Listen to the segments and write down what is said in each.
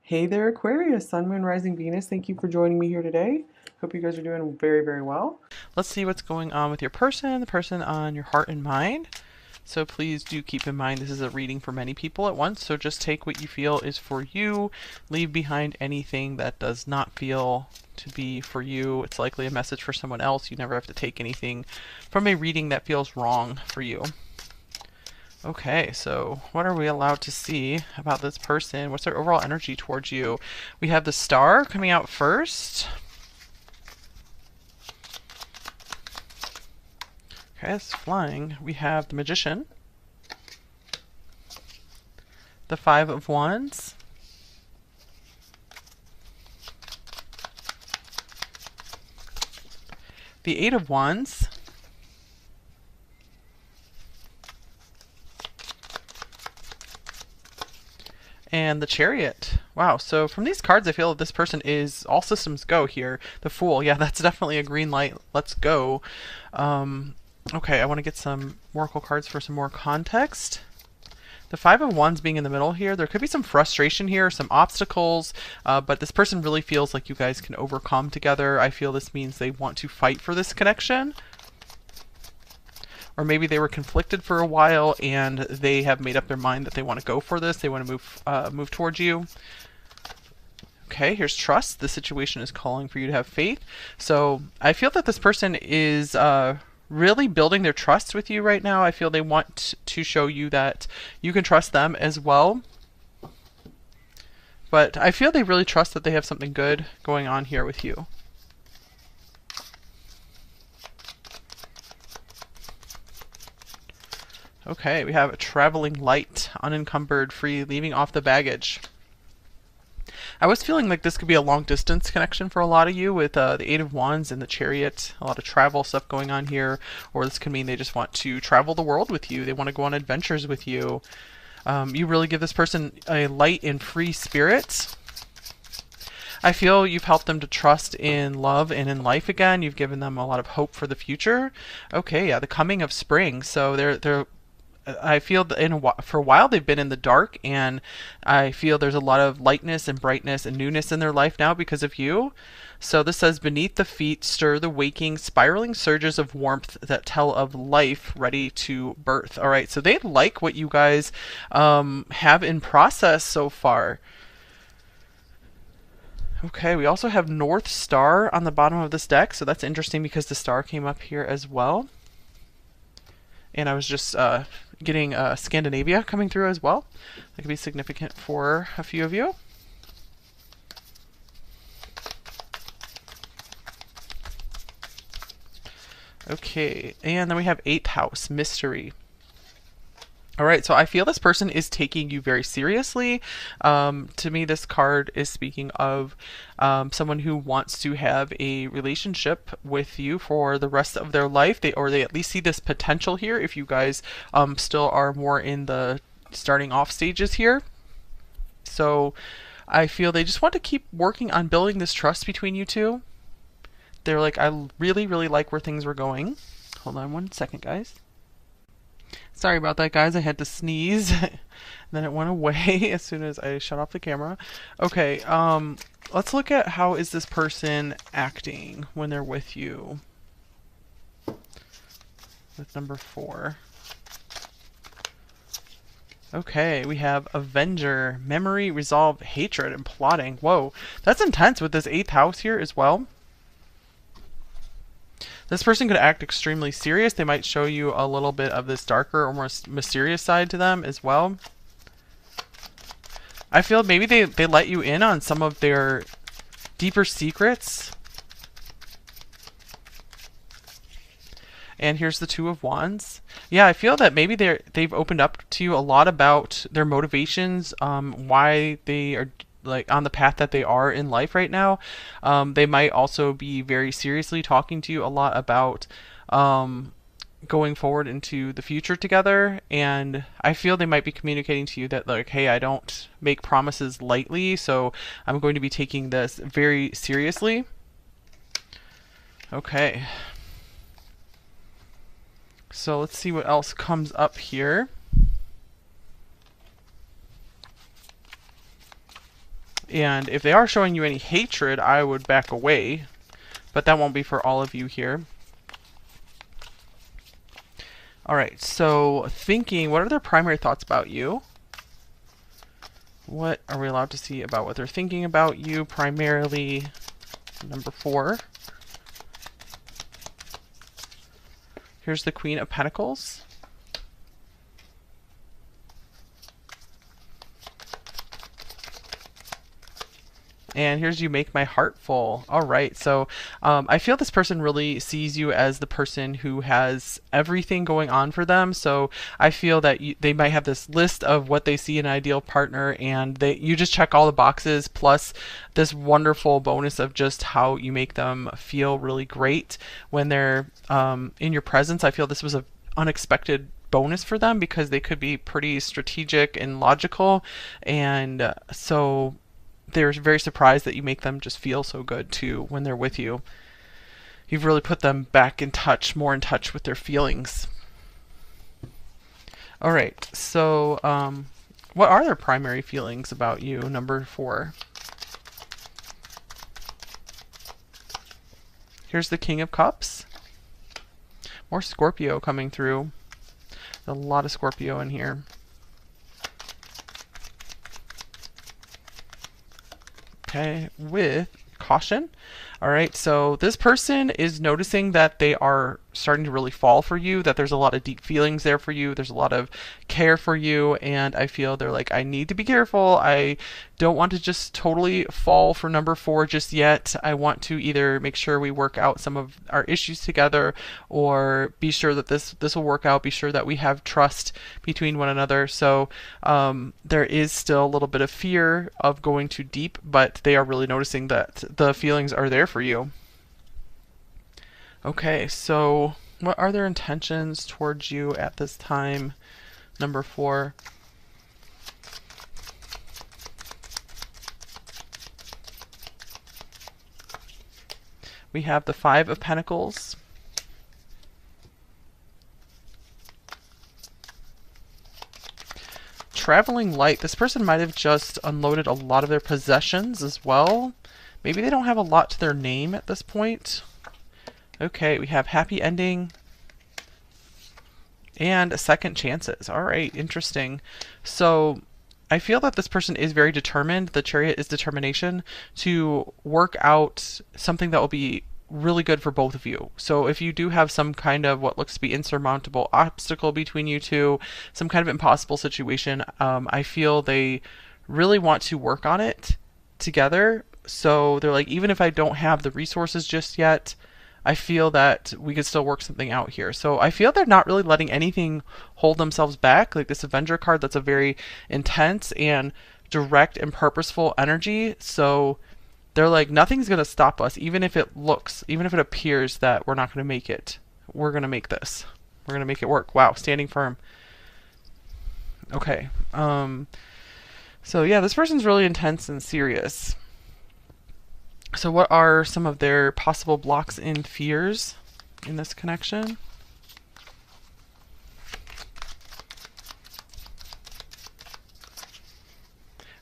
Hey there, Aquarius, Sun, Moon, Rising, Venus. Thank you for joining me here today. Hope you guys are doing very, very well. Let's see what's going on with your person, the person on your heart and mind. So please do keep in mind this is a reading for many people at once, so just take what you feel is for you. Leave behind anything that does not feel to be for you. It's likely a message for someone else. You never have to take anything from a reading that feels wrong for you. Okay, so what are we allowed to see about this person? What's their overall energy towards you? We have the Star coming out first. Okay, it's flying. We have the Magician. The Five of Wands. The Eight of Wands. And the Chariot. Wow, so from these cards I feel that this person is all systems go here. The Fool, yeah, that's definitely a green light. Let's go. Okay, I want to get some Oracle cards for some more context. The Five of Wands being in the middle here, there could be some frustration here, some obstacles, but this person really feels like you guys can overcome together. I feel this means they want to fight for this connection. Or maybe they were conflicted for a while and they have made up their mind that they want to go for this. They want to move towards you. Okay, here's trust. The situation is calling for you to have faith. So I feel that this person is really building their trust with you right now. I feel they want to show you that you can trust them as well. But I feel they really trust that they have something good going on here with you. Okay, we have a traveling light, unencumbered, free, leaving off the baggage. I was feeling like this could be a long distance connection for a lot of you with the Eight of Wands and the Chariot. A lot of travel stuff going on here. Or this could mean they just want to travel the world with you. They want to go on adventures with you. You really give this person a light and free spirit. I feel you've helped them to trust in love and in life again. You've given them a lot of hope for the future. Okay, yeah, the coming of spring. So they're I feel that for a while they've been in the dark, and I feel there's a lot of lightness and brightness and newness in their life now because of you. So this says, beneath the feet stir the waking, spiraling surges of warmth that tell of life ready to birth. All right, so they like what you guys have in process so far. Okay, we also have North Star on the bottom of this deck, so that's interesting because the star came up here as well. And I was just getting Scandinavia coming through as well. That could be significant for a few of you. Okay, and then we have 8th house, mystery. All right, so I feel this person is taking you very seriously. To me, this card is speaking of someone who wants to have a relationship with you for the rest of their life. They at least see this potential here if you guys still are more in the starting off stages here. So I feel they just want to keep working on building this trust between you two. They're like, I really, really like where things were going. Hold on one second, guys. Sorry about that, guys. I had to sneeze. Then it went away as soon as I shut off the camera. Okay, let's look at how is this person acting when they're with you. With number 4. Okay, we have Avenger, memory, resolve, hatred, and plotting. Whoa, that's intense with this 8th house here as well. This person could act extremely serious. They might show you a little bit of this darker or more mysterious side to them as well. I feel maybe they let you in on some of their deeper secrets. And here's the Two of Wands. Yeah, I feel that maybe they've opened up to you a lot about their motivations, why they are like on the path that they are in life right now. They might also be very seriously talking to you a lot about going forward into the future together. And I feel they might be communicating to you that like, hey, I don't make promises lightly, so I'm going to be taking this very seriously. Okay. So let's see what else comes up here. And if they are showing you any hatred, I would back away, but that won't be for all of you here. All right, so thinking, what are their primary thoughts about you? What are we allowed to see about what they're thinking about you primarily? Number 4. Here's the Queen of Pentacles. And here's You Make My Heart Full. All right, so I feel this person really sees you as the person who has everything going on for them. So I feel that they might have this list of what they see in an ideal partner, and you just check all the boxes, plus this wonderful bonus of just how you make them feel really great when they're in your presence. I feel this was an unexpected bonus for them because they could be pretty strategic and logical, and so they're very surprised that you make them just feel so good too when they're with you. You've really put them back in touch, more in touch with their feelings. All right, so what are their primary feelings about you? Number 4. Here's the King of Cups. More Scorpio coming through. A lot of Scorpio in here. Okay, with caution. All right, so this person is noticing that they are starting to really fall for you, that there's a lot of deep feelings there for you, there's a lot of care for you, and I feel they're like, I need to be careful. I don't want to just totally fall for number 4 just yet. I want to either make sure we work out some of our issues together, or be sure that this will work out, be sure that we have trust between one another. So there is still a little bit of fear of going too deep, but they are really noticing that the feelings are there for you. Okay, so what are their intentions towards you at this time? Number 4. We have the 5 of Pentacles. Traveling light. This person might have just unloaded a lot of their possessions as well. Maybe they don't have a lot to their name at this point. Okay, we have happy ending and second chances. All right, interesting. So I feel that this person is very determined. The Chariot is determination to work out something that will be really good for both of you. So if you do have some kind of what looks to be insurmountable obstacle between you two, some kind of impossible situation, I feel they really want to work on it together. So they're like, even if I don't have the resources just yet, I feel that we could still work something out here. So I feel they're not really letting anything hold themselves back. Like this Avenger card, that's a very intense and direct and purposeful energy. So they're like, nothing's going to stop us, even if it appears that we're not going to make it. We're going to make this. We're going to make it work. Wow, standing firm. Okay. So yeah, this person's really intense and serious. So what are some of their possible blocks and fears in this connection?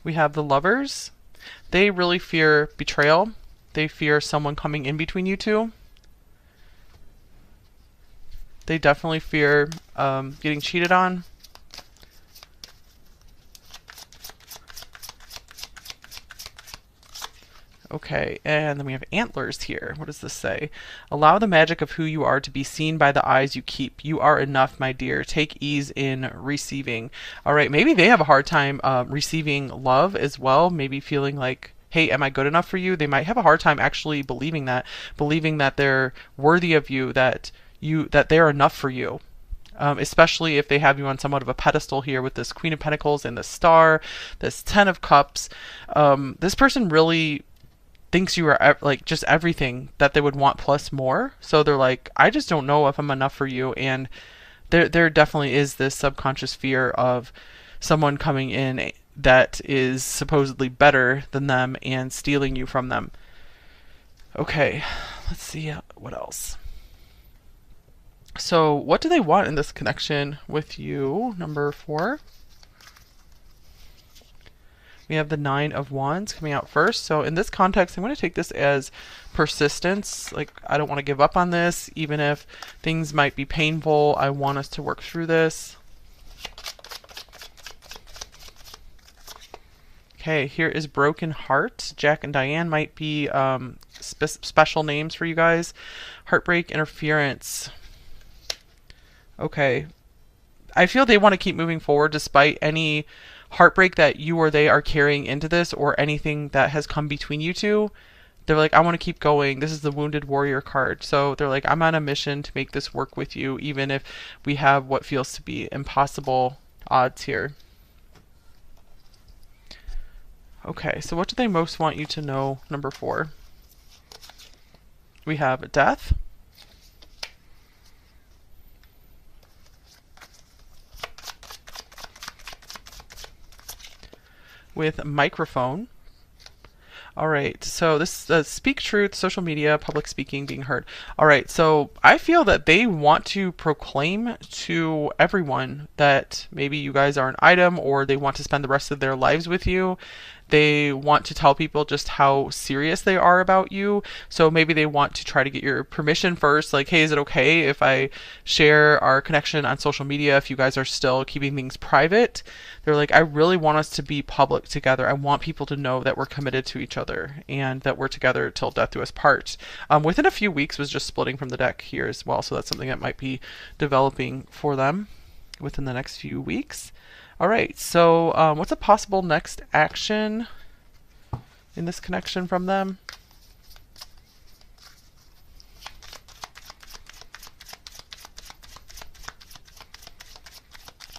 We have the Lovers. They really fear betrayal. They fear someone coming in between you two. They definitely fear getting cheated on. Okay, and then we have Antlers here. What does this say? Allow the magic of who you are to be seen by the eyes you keep. You are enough, my dear. Take ease in receiving. All right, maybe they have a hard time receiving love as well. Maybe feeling like, hey, am I good enough for you? They might have a hard time actually believing that they're worthy of you, that they're enough for you. Especially if they have you on somewhat of a pedestal here with this Queen of Pentacles and this Star, this 10 of Cups. This person really thinks you are like just everything that they would want plus more. So they're like, I just don't know if I'm enough for you. And there definitely is this subconscious fear of someone coming in that is supposedly better than them and stealing you from them. Okay, let's see what else. So what do they want in this connection with you? Number 4. We have the Nine of Wands coming out first. So in this context, I'm going to take this as persistence. Like, I don't want to give up on this, even if things might be painful. I want us to work through this. Okay, here is Broken Heart. Jack and Diane might be special names for you guys. Heartbreak, interference. Okay. I feel they want to keep moving forward despite any heartbreak that you or they are carrying into this, or anything that has come between you two. They're like, I want to keep going. This is the Wounded Warrior card. So they're like, I'm on a mission to make this work with you, even if we have what feels to be impossible odds here. Okay, so what do they most want you to know? Number 4. We have death. With microphone. All right, so this speak truth, social media, public speaking, being heard. All right, so I feel that they want to proclaim to everyone that maybe you guys are an item, or they want to spend the rest of their lives with you. They want to tell people just how serious they are about you. So maybe they want to try to get your permission first. Like, hey, is it okay if I share our connection on social media if you guys are still keeping things private? They're like, I really want us to be public together. I want people to know that we're committed to each other and that we're together till death do us part. Within a few weeks was just splitting from the deck here as well. So that's something that might be developing for them within the next few weeks. All right, so what's a possible next action in this connection from them?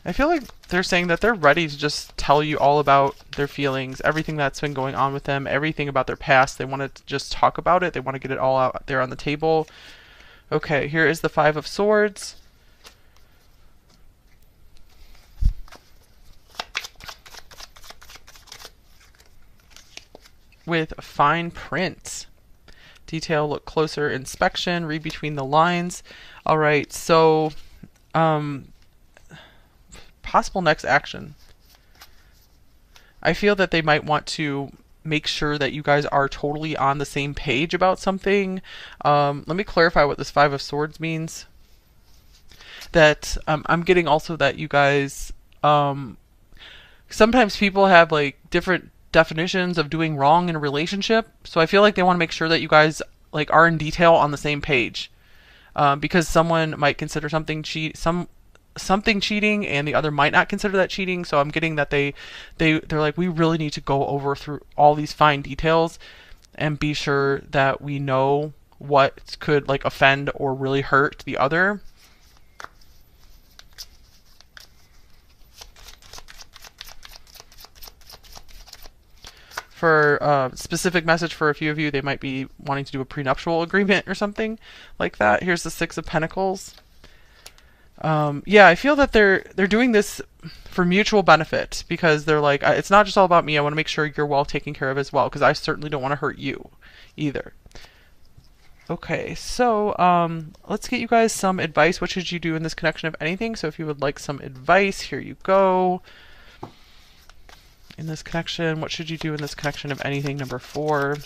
I feel like they're saying that they're ready to just tell you all about their feelings, everything that's been going on with them, everything about their past. They want to just talk about it. They want to get it all out there on the table. Okay, here is the Five of Swords. With fine print. Detail, look closer, inspection, read between the lines. All right, so possible next action. I feel that they might want to make sure that you guys are totally on the same page about something. Let me clarify what this Five of Swords means. That I'm getting also that you guys, sometimes people have like different definitions of doing wrong in a relationship. So I feel like they want to make sure that you guys like are in detail on the same page, because someone might consider something cheating and the other might not consider that cheating. So I'm getting that they're like, we really need to go over through all these fine details and be sure that we know what could like offend or really hurt the other. For specific message for a few of you, they might be wanting to do a prenuptial agreement or something like that. Here's the Six of Pentacles. Yeah, I feel that they're doing this for mutual benefit, because they're like, it's not just all about me. I want to make sure you're well taken care of as well, because I certainly don't want to hurt you either. Okay, so let's get you guys some advice. What should you do in this connection, if anything? So if you would like some advice, here you go. In this connection, what should you do in this connection, if anything? Number 4.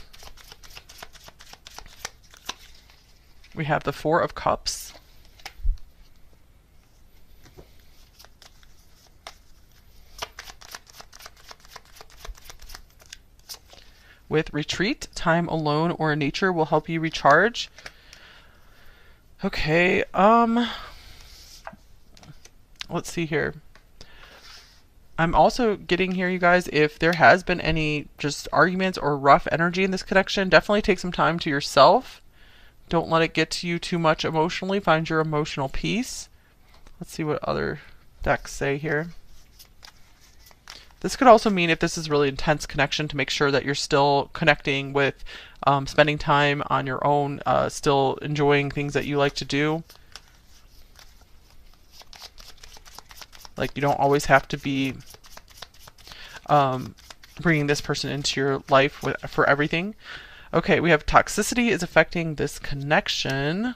We have the Four of Cups. With retreat, time alone or in nature will help you recharge. Okay, let's see here. I'm also getting here, you guys, if there has been any just arguments or rough energy in this connection, definitely take some time to yourself. Don't let it get to you too much emotionally. Find your emotional peace. Let's see what other decks say here. This could also mean, if this is really intense connection, to make sure that you're still connecting with, spending time on your own, still enjoying things that you like to do. Like, you don't always have to be bringing this person into your life for everything. Okay, we have toxicity is affecting this connection.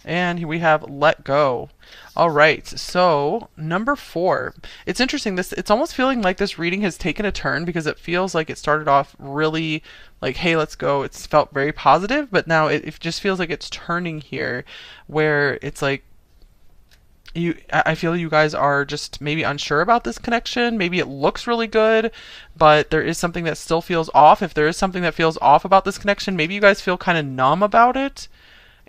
And here we have let go. All right, so number 4. It's interesting. It's almost feeling like this reading has taken a turn because it feels like it started off really like, hey, let's go. It's felt very positive, but now it just feels like it's turning here, where it's like I feel you guys are just maybe unsure about this connection. Maybe it looks really good, but there is something that still feels off. If there is something that feels off about this connection, maybe you guys feel kind of numb about it.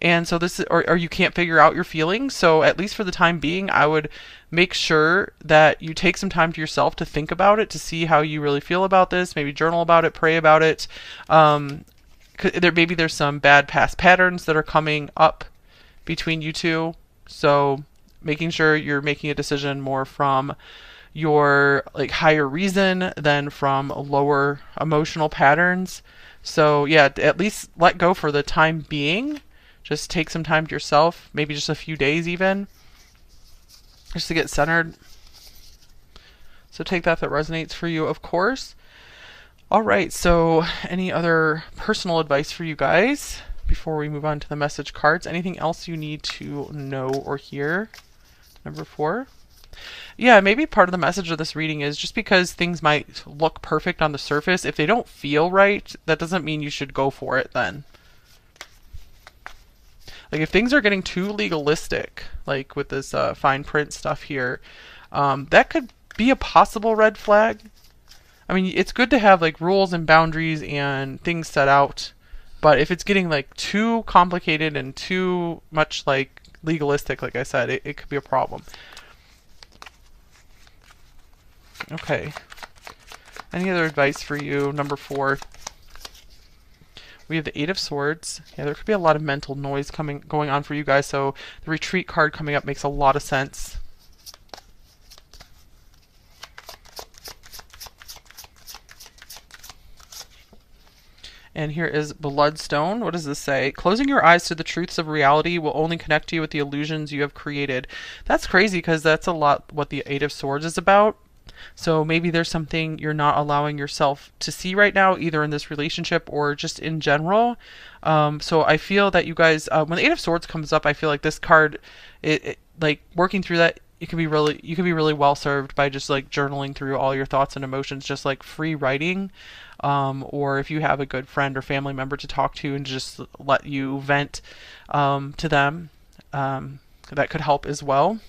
And so this is, or you can't figure out your feelings. So at least for the time being, I would make sure that you take some time to yourself to think about it, to see how you really feel about this. Maybe journal about it, pray about it. Maybe there's some bad past patterns that are coming up between you two. So making sure you're making a decision more from your like higher reason than from lower emotional patterns. So yeah, at least let go for the time being. Just take some time to yourself, maybe just a few days even, just to get centered. So take that resonates for you, of course. All right, so any other personal advice for you guys before we move on to the message cards? Anything else you need to know or hear? Number 4. Yeah, maybe part of the message of this reading is just because things might look perfect on the surface, if they don't feel right, that doesn't mean you should go for it then. Like if things are getting too legalistic, like with this fine print stuff here, that could be a possible red flag. I mean, it's good to have like rules and boundaries and things set out, but if it's getting like too complicated and too much like legalistic, like I said, it could be a problem. Okay. Any other advice for you? Number 4. We have the 8 of Swords. Yeah, there could be a lot of mental noise going on for you guys, so the retreat card coming up makes a lot of sense. And here is Bloodstone. What does this say? Closing your eyes to the truths of reality will only connect you with the illusions you have created. That's crazy because that's a lot what the 8 of Swords is about. So maybe there's something you're not allowing yourself to see right now, either in this relationship or just in general. So I feel that you guys, when the 8 of Swords comes up, I feel like this card, like working through that, you can be really well served by just like journaling through all your thoughts and emotions, just like free writing. Or if you have a good friend or family member to talk to and just let you vent to them, that could help as well.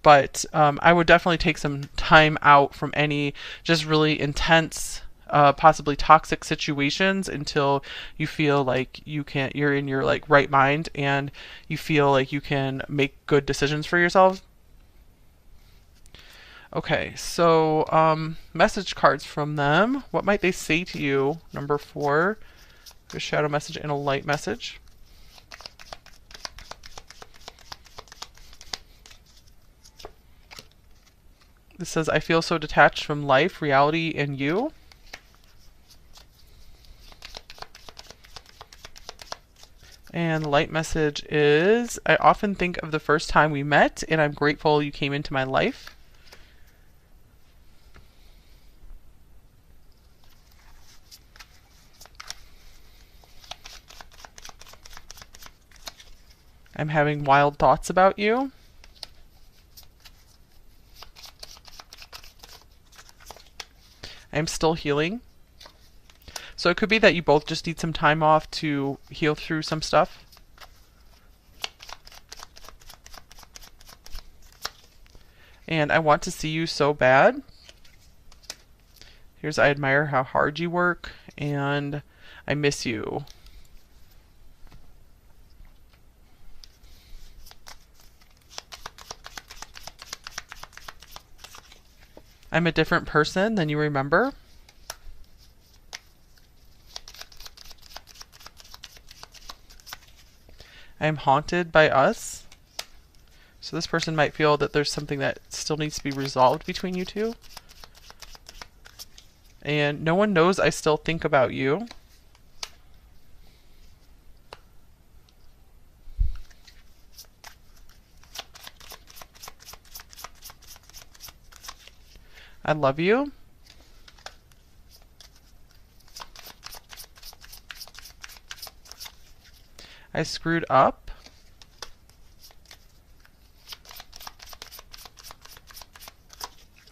But I would definitely take some time out from any just really intense, possibly toxic situations until you feel like you're in your like right mind and you feel like you can make good decisions for yourselves. Okay, so message cards from them. What might they say to you? Number 4, a shadow message and a light message. This says, I feel so detached from life, reality, and you. And the light message is, I often think of the first time we met, and I'm grateful you came into my life. I'm having wild thoughts about you. I'm still healing. So it could be that you both just need some time off to heal through some stuff. And I want to see you so bad. Here's, I admire how hard you work, and I miss you. I'm a different person than you remember. I am haunted by us. So this person might feel that there's something that still needs to be resolved between you two. And no one knows I still think about you. I love you. I screwed up.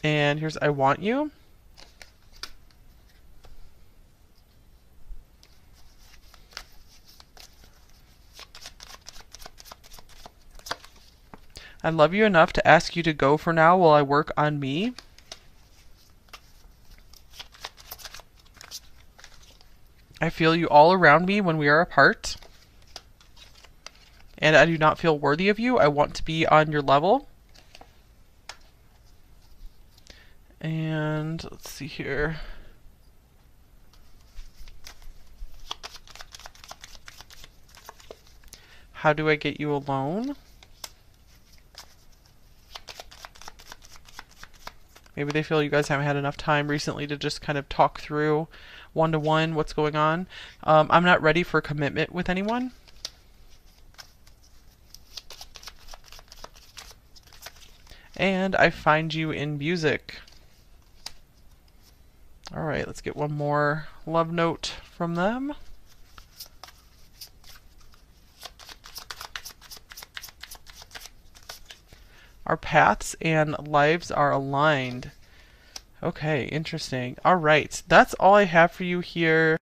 And here's I want you. I love you enough to ask you to go for now while I work on me. I feel you all around me when we are apart. And I do not feel worthy of you. I want to be on your level. And let's see here. How do I get you alone? Maybe they feel you guys haven't had enough time recently to just kind of talk through one-to-one what's going on. I'm not ready for commitment with anyone. And I find you in music. All right, let's get one more love note from them. Our paths and lives are aligned. Okay, interesting. All right, that's all I have for you here.